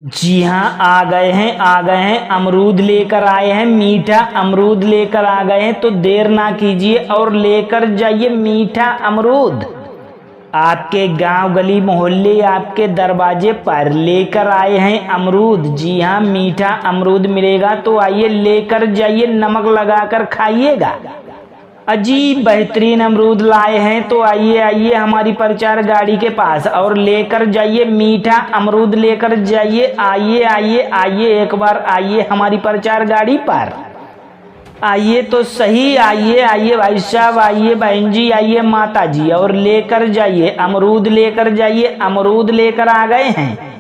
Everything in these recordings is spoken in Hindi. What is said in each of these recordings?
जी हाँ, आ गए हैं अमरूद लेकर आए हैं, मीठा अमरूद लेकर आ गए हैं। तो देर ना कीजिए और लेकर जाइए मीठा अमरूद। आपके गांव गली मोहल्ले आपके दरवाजे पर लेकर आए हैं अमरूद। जी हाँ, मीठा अमरूद मिलेगा तो आइए लेकर जाइए, नमक लगाकर खाइएगा। अजीब बेहतरीन अमरूद लाए हैं तो आइए आइए हमारी प्रचार गाड़ी के पास और लेकर जाइए मीठा अमरूद लेकर जाइए। आइए आइए आइए, एक बार आइए हमारी प्रचार गाड़ी पर। आइए तो सही, आइए आइए भाई साहब, आइए बहन जी, आइए माता जी, और लेकर जाइए अमरूद लेकर जाइए। अमरूद लेकर आ गए हैं।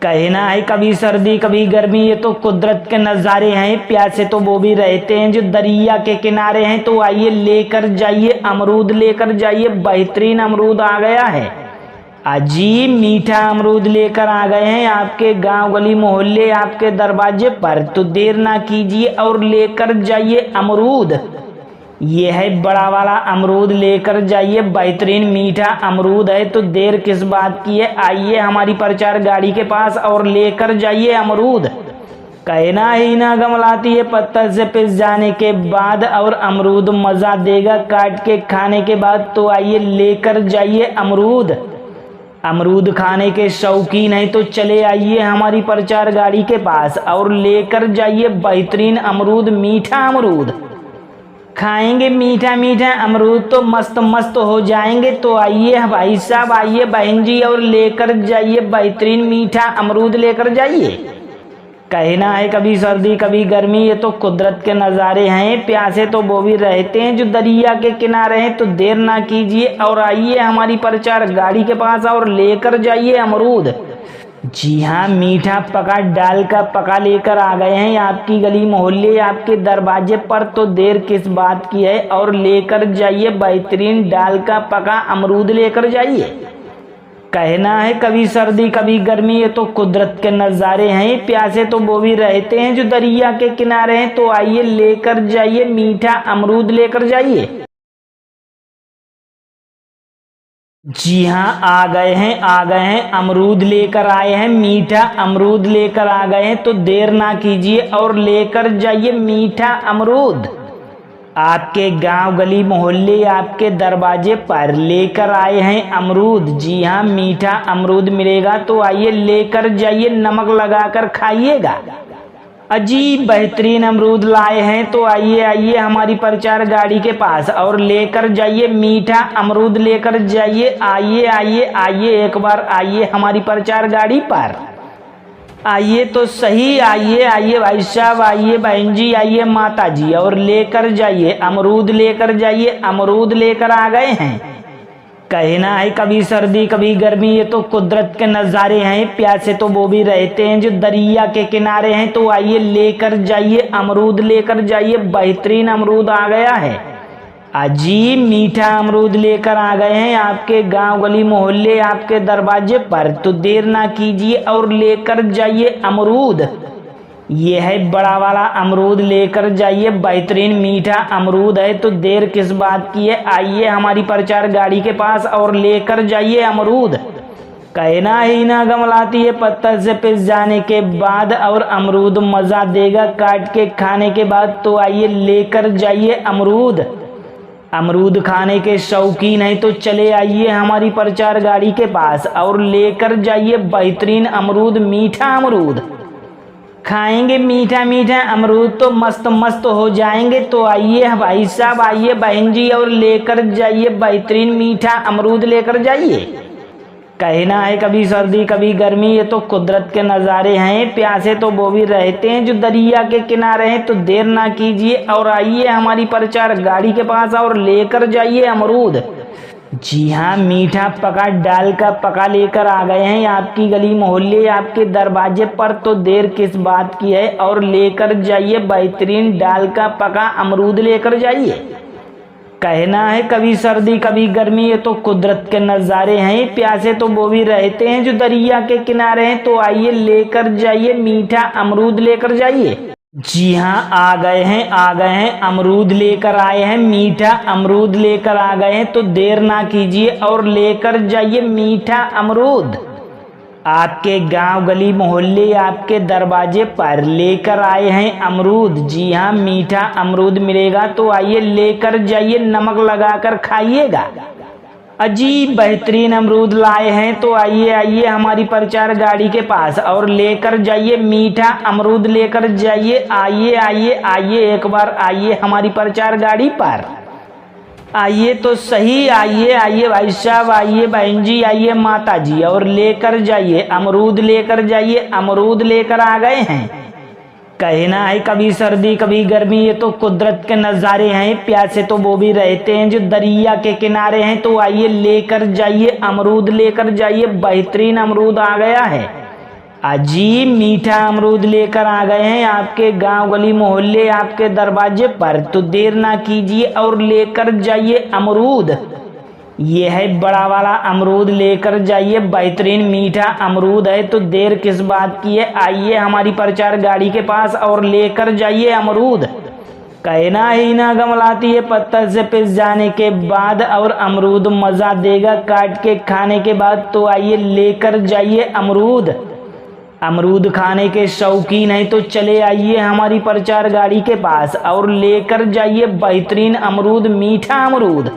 कहना है कभी सर्दी कभी गर्मी, ये तो कुदरत के नज़ारे हैं। प्यासे तो वो भी रहते हैं जो दरिया के किनारे हैं। तो आइए लेकर जाइए अमरूद लेकर जाइए। बेहतरीन अमरूद आ गया है, अजीब मीठा अमरूद लेकर आ गए हैं आपके गांव गली मोहल्ले आपके दरवाजे पर। तो देर ना कीजिए और लेकर जाइए अमरूद। ये है बड़ा वाला अमरूद, लेकर जाइए। बेहतरीन मीठा अमरूद है, तो देर किस बात की है। आइए हमारी प्रचार गाड़ी के पास और लेकर जाइए अमरूद। कहना ही ना गमलाती है पत्थर से पिस जाने के बाद, और अमरूद मजा देगा काट के खाने के बाद। तो आइए लेकर जाइए अमरूद। अमरूद खाने के शौकीन हैं तो चले आइए हमारी प्रचार गाड़ी के पास और लेकर जाइए बेहतरीन अमरूद, मीठा अमरूद। खाएंगे मीठा मीठा अमरूद तो मस्त मस्त हो जाएंगे। तो आइए भाई साहब, आइए बहन जी, और लेकर जाइए बेहतरीन मीठा अमरूद लेकर जाइए। कहना है कभी सर्दी कभी गर्मी, ये तो कुदरत के नज़ारे हैं। प्यासे तो वो भी रहते हैं जो दरिया के किनारे हैं। तो देर ना कीजिए और आइए हमारी प्रचार गाड़ी के पास और लेकर जाइए अमरूद। जी हाँ, मीठा पका डाल का पका लेकर आ गए हैं आपकी गली मोहल्ले आपके दरवाजे पर। तो देर किस बात की है, और लेकर जाइए बेहतरीन डाल का पका अमरूद लेकर जाइए। कहना है कभी सर्दी कभी गर्मी, ये तो कुदरत के नज़ारे हैं। प्यासे तो वो भी रहते हैं जो दरिया के किनारे हैं। तो आइए लेकर जाइए मीठा अमरूद लेकर जाइए। जी हाँ, आ गए हैं अमरूद लेकर आए हैं, मीठा अमरूद लेकर आ गए हैं। तो देर ना कीजिए और लेकर जाइए मीठा अमरूद। आपके गांव गली मोहल्ले आपके दरवाजे पर लेकर आए हैं अमरूद। जी हाँ, मीठा अमरूद मिलेगा तो आइए लेकर जाइए, नमक लगाकर खाइएगा। अजीब बेहतरीन अमरूद लाए हैं तो आइए आइए हमारी प्रचार गाड़ी के पास और लेकर जाइए मीठा अमरूद लेकर जाइए। आइए आइए आइए, एक बार आइए हमारी प्रचार गाड़ी पर। आइए तो सही, आइए आइए भाई साहब, आइए बहन जी, आइए माता जी, और लेकर जाइए अमरूद लेकर जाइए। अमरूद लेकर आ गए हैं। कहना है कभी सर्दी कभी गर्मी, ये तो कुदरत के नज़ारे हैं। प्यासे तो वो भी रहते हैं जो दरिया के किनारे हैं। तो आइए लेकर जाइए अमरूद लेकर जाइए। बेहतरीन अमरूद आ गया है, अजीब मीठा अमरूद लेकर आ गए हैं आपके गांव गली मोहल्ले आपके दरवाजे पर। तो देर ना कीजिए और लेकर जाइए अमरूद। ये है बड़ा वाला अमरूद, लेकर जाइए। बेहतरीन मीठा अमरूद है, तो देर किस बात की है। आइए हमारी प्रचार गाड़ी के पास और लेकर जाइए अमरूद। कहना ही ना गमलाती है पत्थर से पिस जाने के बाद, और अमरूद मजा देगा काट के खाने के बाद। तो आइए लेकर जाइए अमरूद। अमरूद खाने के शौकीन हैं तो चले आइए हमारी प्रचार गाड़ी के पास और लेकर जाइए बेहतरीन अमरूद, मीठा अमरूद। खाएंगे मीठा मीठा अमरूद तो मस्त मस्त हो जाएंगे। तो आइए भाई साहब, आइए बहन जी, और लेकर जाइए बेहतरीन मीठा अमरूद लेकर जाइए। कहना है कभी सर्दी कभी गर्मी, ये तो कुदरत के नज़ारे हैं। प्यासे तो वो भी रहते हैं जो दरिया के किनारे हैं। तो देर ना कीजिए और आइए हमारी प्रचार गाड़ी के पास और लेकर जाइए अमरूद। जी हाँ, मीठा पका डाल का पका लेकर आ गए हैं आपकी गली मोहल्ले आपके दरवाजे पर। तो देर किस बात की है, और लेकर जाइए बेहतरीन डाल का पका अमरूद लेकर जाइए। कहना है कभी सर्दी कभी गर्मी, ये तो कुदरत के नज़ारे हैं। प्यासे तो वो भी रहते हैं जो दरिया के किनारे हैं। तो आइए लेकर जाइए मीठा अमरूद लेकर जाइए। जी हाँ, आ गए हैं अमरूद लेकर आए हैं, मीठा अमरूद लेकर आ गए हैं। तो देर ना कीजिए और लेकर जाइए मीठा अमरूद। आपके गांव गली मोहल्ले आपके दरवाजे पर लेकर आए हैं अमरूद। जी हाँ, मीठा अमरूद मिलेगा तो आइए लेकर जाइए, नमक लगाकर खाइएगा। अजीब बेहतरीन अमरूद लाए हैं तो आइए आइए हमारी प्रचार गाड़ी के पास और लेकर जाइए, मीठा अमरूद लेकर जाइए। आइए आइए आइए, एक बार आइए हमारी प्रचार गाड़ी पर। आइए तो सही, आइए आइए भाई साहब, आइए बहन जी, आइए माता जी, और लेकर जाइए अमरूद लेकर जाइए। अमरूद लेकर आ गए हैं। कहना है कभी सर्दी कभी गर्मी, ये तो कुदरत के नज़ारे हैं। प्यासे तो वो भी रहते हैं जो दरिया के किनारे हैं। तो आइए लेकर जाइए अमरूद लेकर जाइए। बेहतरीन अमरूद आ गया है, अजीब मीठा अमरूद लेकर आ गए हैं आपके गांव गली मोहल्ले आपके दरवाजे पर। तो देर ना कीजिए और लेकर जाइए अमरूद। ये है बड़ा वाला अमरूद, लेकर जाइए। बेहतरीन मीठा अमरूद है, तो देर किस बात की है। आइए हमारी प्रचार गाड़ी के पास और लेकर जाइए अमरूद। कहना ही ना गमलाती है पत्थर से पिस जाने के बाद, और अमरूद मजा देगा काट के खाने के बाद। तो आइए लेकर जाइए अमरूद। अमरूद खाने के शौकीन हैं तो चले आइए हमारी प्रचार गाड़ी के पास और लेकर जाइए बेहतरीन अमरूद, मीठा अमरूद।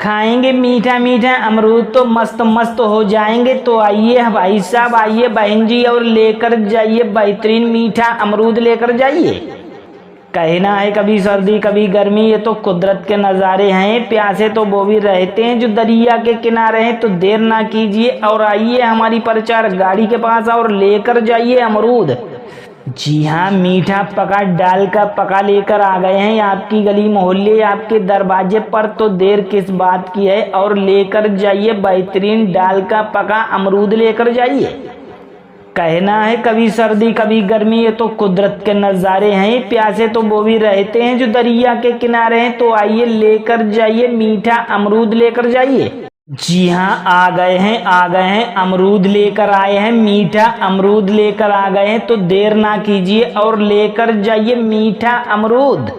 खाएंगे मीठा मीठा अमरूद तो मस्त मस्त हो जाएंगे। तो आइए भाई साहब, आइए बहन जी, और लेकर जाइए बेहतरीन मीठा अमरूद लेकर जाइए। कहना है कभी सर्दी कभी गर्मी, ये तो कुदरत के नज़ारे हैं। प्यासे तो वो भी रहते हैं जो दरिया के किनारे हैं। तो देर ना कीजिए और आइए हमारी प्रचार गाड़ी के पास और लेकर जाइए अमरूद। जी हाँ, मीठा पका डाल का पका लेकर आ गए हैं आपकी गली मोहल्ले आपके दरवाजे पर। तो देर किस बात की है, और लेकर जाइए बेहतरीन डाल का पका अमरूद लेकर जाइए। कहना है कभी सर्दी कभी गर्मी, ये तो कुदरत के नज़ारे हैं। प्यासे तो वो भी रहते हैं जो दरिया के किनारे हैं। तो आइए लेकर जाइए मीठा अमरूद लेकर जाइए। जी हाँ, आ गए हैं अमरूद लेकर आए हैं, मीठा अमरूद लेकर आ गए हैं। तो देर ना कीजिए और लेकर जाइए मीठा अमरूद।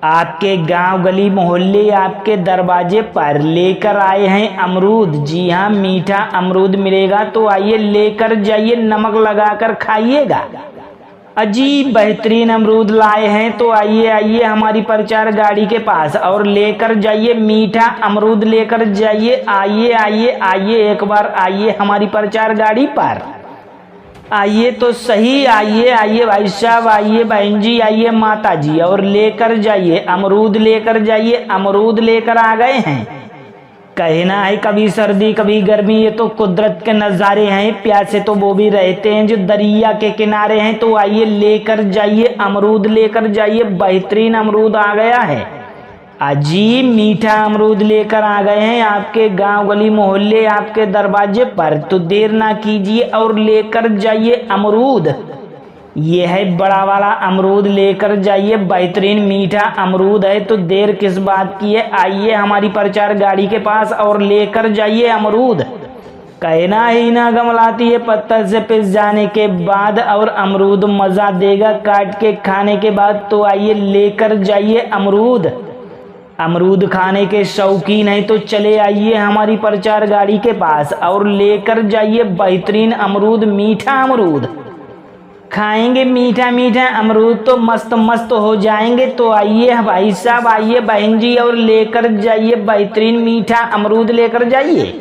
आपके गांव गली मोहल्ले आपके दरवाजे पर लेकर आए हैं अमरूद। जी हाँ, मीठा अमरूद मिलेगा तो आइए लेकर जाइए, नमक लगाकर खाइएगा। अजीब बेहतरीन अमरूद लाए हैं तो आइए आइए हमारी प्रचार गाड़ी के पास और लेकर जाइए मीठा अमरूद लेकर जाइए। आइए आइए आइए, एक बार आइए हमारी प्रचार गाड़ी पर। आइए तो सही, आइए आइए भाई साहब, आइए बहन जी, आइए माता जी, और लेकर जाइए अमरूद लेकर जाइए। अमरूद लेकर आ गए हैं। कहना है कभी सर्दी कभी गर्मी, ये तो कुदरत के नज़ारे हैं। प्यासे तो वो भी रहते हैं जो दरिया के किनारे हैं। तो आइए लेकर जाइए अमरूद लेकर जाइए। बेहतरीन अमरूद आ गया है, अजीब मीठा अमरूद लेकर आ गए हैं आपके गांव गली मोहल्ले आपके दरवाजे पर। तो देर ना कीजिए और लेकर जाइए अमरूद। ये है बड़ा वाला अमरूद, लेकर जाइए। बेहतरीन मीठा अमरूद है, तो देर किस बात की है। आइए हमारी प्रचार गाड़ी के पास और लेकर जाइए अमरूद। कहना ही ना गमलाती है पत्थर से पिस जाने के बाद, और अमरूद मजा देगा काट के खाने के बाद। तो आइए लेकर जाइए अमरूद। अमरूद खाने के शौकीन हैं तो चले आइए हमारी प्रचार गाड़ी के पास और लेकर जाइए बेहतरीन अमरूद, मीठा अमरूद। खाएंगे मीठा मीठा अमरूद तो मस्त मस्त हो जाएंगे। तो आइए भाई साहब, आइए बहन जी, और लेकर जाइए बेहतरीन मीठा अमरूद लेकर जाइए।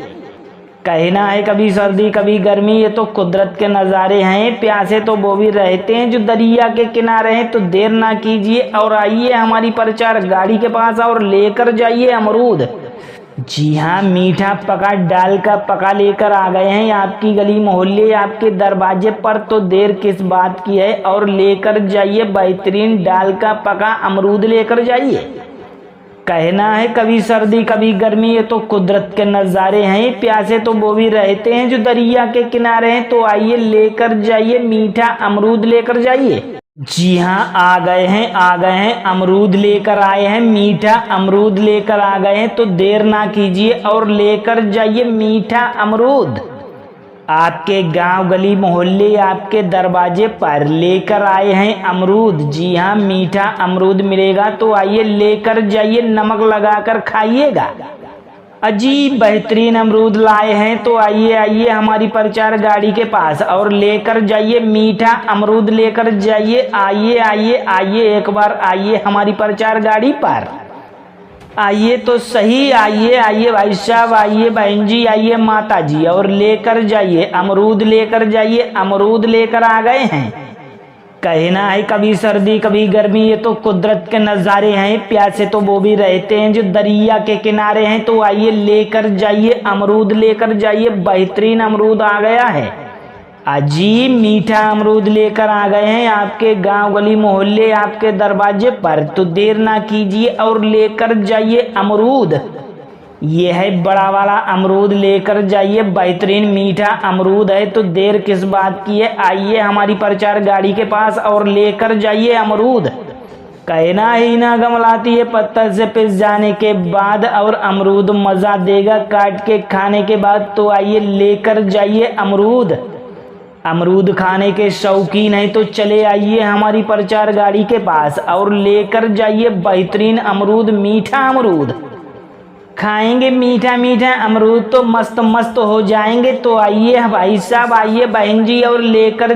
कहना है कभी सर्दी कभी गर्मी, ये तो कुदरत के नज़ारे हैं। प्यासे तो वो भी रहते हैं जो दरिया के किनारे हैं। तो देर ना कीजिए और आइए हमारी प्रचार गाड़ी के पास और लेकर जाइए अमरूद। जी हाँ, मीठा पका डाल का पका लेकर आ गए हैं आपकी गली मोहल्ले आपके दरवाजे पर। तो देर किस बात की है, और लेकर जाइए बेहतरीन डाल का पका अमरूद लेकर जाइए। कहना है कभी सर्दी कभी गर्मी, ये तो कुदरत के नज़ारे हैं। प्यासे तो वो भी रहते हैं जो दरिया के किनारे हैं। तो आइए लेकर जाइए मीठा अमरूद लेकर जाइए। जी हाँ, आ गए हैं अमरूद लेकर आए हैं, मीठा अमरूद लेकर आ गए हैं। तो देर ना कीजिए और लेकर जाइए मीठा अमरूद। आपके गांव गली मोहल्ले आपके दरवाजे पर लेकर आए हैं अमरूद। जी हाँ, मीठा अमरूद मिलेगा तो आइए लेकर जाइए, नमक लगाकर खाइएगा। अजीब बेहतरीन अमरूद लाए हैं, तो आइए आइए हमारी प्रचार गाड़ी के पास और लेकर जाइए मीठा अमरूद लेकर जाइए। आइए आइए आइए एक बार आइए हमारी प्रचार गाड़ी पर। आइए तो सही, आइए आइए भाई साहब, आइए बहन जी, आइए माता जी, और लेकर जाइए अमरूद लेकर जाइए। अमरूद लेकर आ गए हैं। कहना है कभी सर्दी कभी गर्मी, ये तो कुदरत के नज़ारे हैं। प्यासे तो वो भी रहते हैं जो दरिया के किनारे हैं। तो आइए लेकर जाइए अमरूद लेकर जाइए। बेहतरीन अमरूद आ गया है, अजीब मीठा अमरूद लेकर आ गए हैं आपके गांव गली मोहल्ले आपके दरवाजे पर। तो देर ना कीजिए और लेकर जाइए अमरूद। ये है बड़ा वाला अमरूद, लेकर जाइए। बेहतरीन मीठा अमरूद है, तो देर किस बात की है। आइए हमारी प्रचार गाड़ी के पास और लेकर जाइए अमरूद। कहना ही ना गमलाती है पत्थर से पिस जाने के बाद, और अमरूद मज़ा देगा काट के खाने के बाद। तो आइए लेकर जाइए अमरूद। अमरूद खाने के शौकीन हैं तो चले आइए हमारी प्रचार गाड़ी के पास और लेकर जाइए बेहतरीन अमरूद, मीठा अमरूद। खाएंगे मीठा मीठा अमरूद तो मस्त मस्त हो जाएंगे। तो आइए भाई साहब, आइए बहन जी, और लेकर